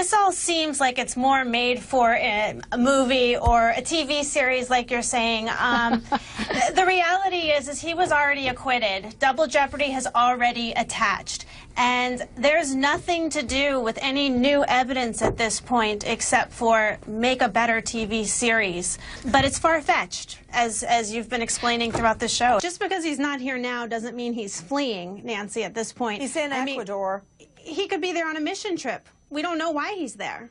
This all seems like it's more made for a movie or a TV series, like you're saying. The reality is he was already acquitted. Double jeopardy has already attached. And there's nothing to do with any new evidence at this point except for make a better TV series. But it's far-fetched, as you've been explaining throughout the show. Just because he's not here now doesn't mean he's fleeing, Nancy, at this point. He's in Ecuador. He could be there on a mission trip. We don't know why he's there.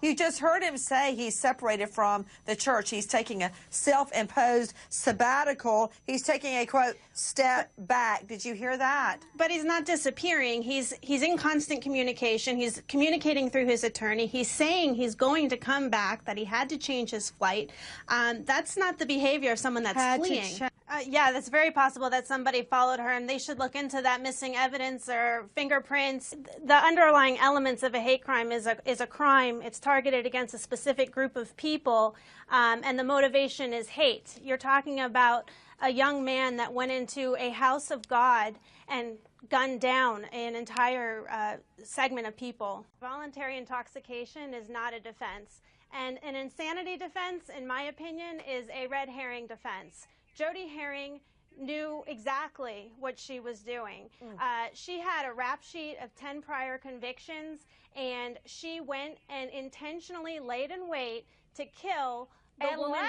You just heard him say he's separated from the church. He's taking a self-imposed sabbatical. He's taking a, quote, step back. Did you hear that? But he's not disappearing. He's in constant communication. He's communicating through his attorney. He's saying he's going to come back, that he had to change his flight. That's not the behavior of someone that's fleeing. Yeah, that's very possible that somebody followed her, and they should look into that missing evidence or fingerprints. The underlying elements of a hate crime is a crime. It's targeted against a specific group of people, and the motivation is hate. You're talking about a young man that went into a house of God and gunned down an entire segment of people. Voluntary intoxication is not a defense, and an insanity defense, in my opinion, is a red herring defense. Jodi Herring knew exactly what she was doing. She had a rap sheet of 10 prior convictions, and she went and intentionally laid in wait to kill the woman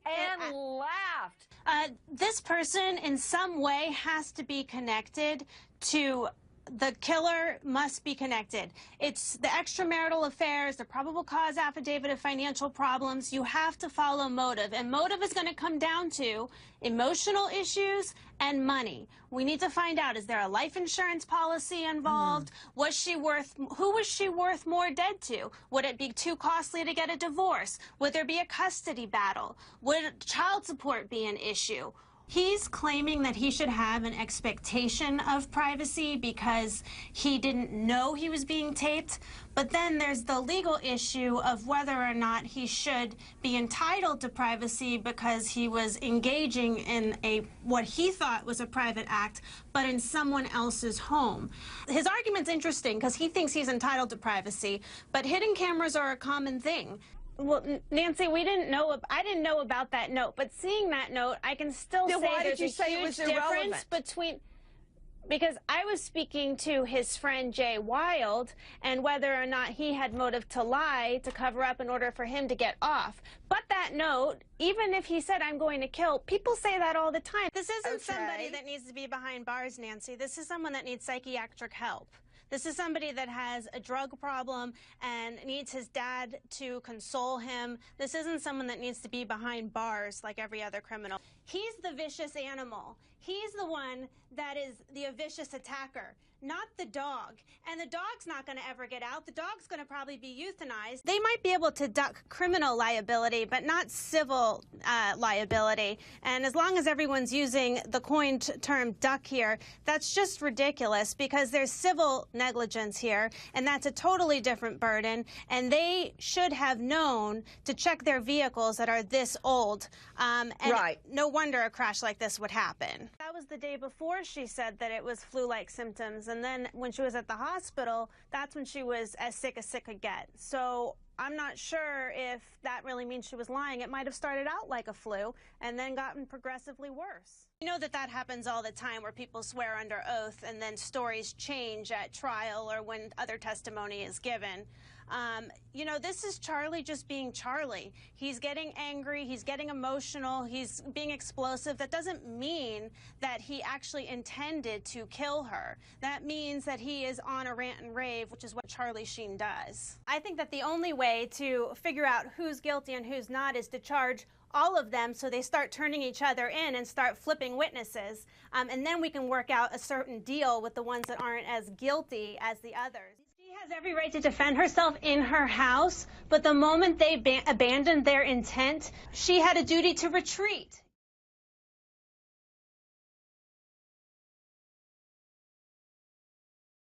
and laughed. This person in some way has to be connected to the killer. Must be connected. It's the extramarital affairs, the probable cause affidavit of financial problems. You have to follow motive, and motive is going to come down to emotional issues and money. We need to find out, is there a life insurance policy involved? Was she worth, who was she worth more dead to? Would it be too costly to get a divorce? Would there be a custody battle? Would child support be an issue? He's claiming that he should have an expectation of privacy because he didn't know he was being taped. But then there's the legal issue of whether or not he should be entitled to privacy because he was engaging in what he thought was a private act, but in someone else's home. His argument's interesting because he thinks he's entitled to privacy, but hidden cameras are a common thing. Well, Nancy, I didn't know about that note, but seeing that note, I can still say there's a huge difference between, because I was speaking to his friend Jay Wild and whether or not he had motive to lie to cover up in order for him to get off. But that note, even if he said, I'm going to kill, people say that all the time. This isn't somebody that needs to be behind bars, Nancy. This is someone that needs psychiatric help. This is somebody that has a drug problem and needs his dad to console him. This isn't someone that needs to be behind bars like every other criminal. He's the vicious animal. He's the one that is the vicious attacker, not the dog. And the dog's not going to ever get out. The dog's going to probably be euthanized. They might be able to duck criminal liability, but not civil liability. And as long as everyone's using the coined term duck here, that's just ridiculous because there's civil negligence here, and that's a totally different burden. And they should have known to check their vehicles that are this old. No wonder a crash like this would happen. That was the day before she said that it was flu-like symptoms, and then when she was at the hospital, that's when she was as sick could get. So I'm not sure if that really means she was lying. It might have started out like a flu and then gotten progressively worse. You know that happens all the time where people swear under oath and then stories change at trial or when other testimony is given. You know, this is Charlie just being Charlie. He's getting angry, he's getting emotional, he's being explosive. That doesn't mean that he actually intended to kill her. That means that he is on a rant and rave, which is what Charlie Sheen does. I think that the only way to figure out who's guilty and who's not is to charge all of them so they start turning each other in and start flipping witnesses. And then we can work out a certain deal with the ones that aren't as guilty as the others. She has every right to defend herself in her house, but the moment they abandoned their intent, she had a duty to retreat.